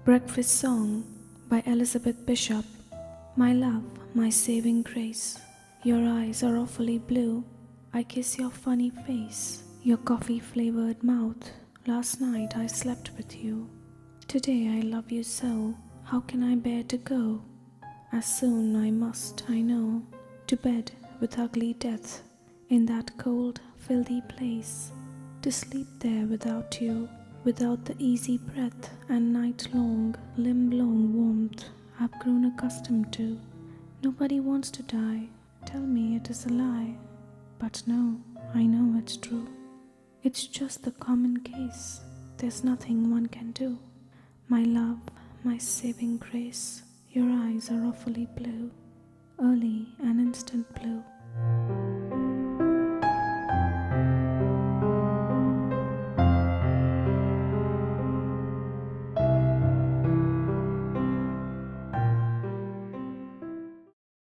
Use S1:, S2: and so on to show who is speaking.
S1: Breakfast Song by Elizabeth Bishop. My love, my saving grace, your eyes are awfully blue. I kiss your funny face, your coffee-flavored mouth. Last night I slept with you. Today I love you so. How can I bear to go? As soon I must, I know, to bed with ugly death, in that cold, filthy place, to sleep there without you, without the easy breath and night-long, limb-long warmth I've grown accustomed to. Nobody wants to die. Tell me it is a lie. But no, I know it's true. It's just the common case. There's nothing one can do. My love, my saving grace, your eyes are awfully blue, early and instant blue.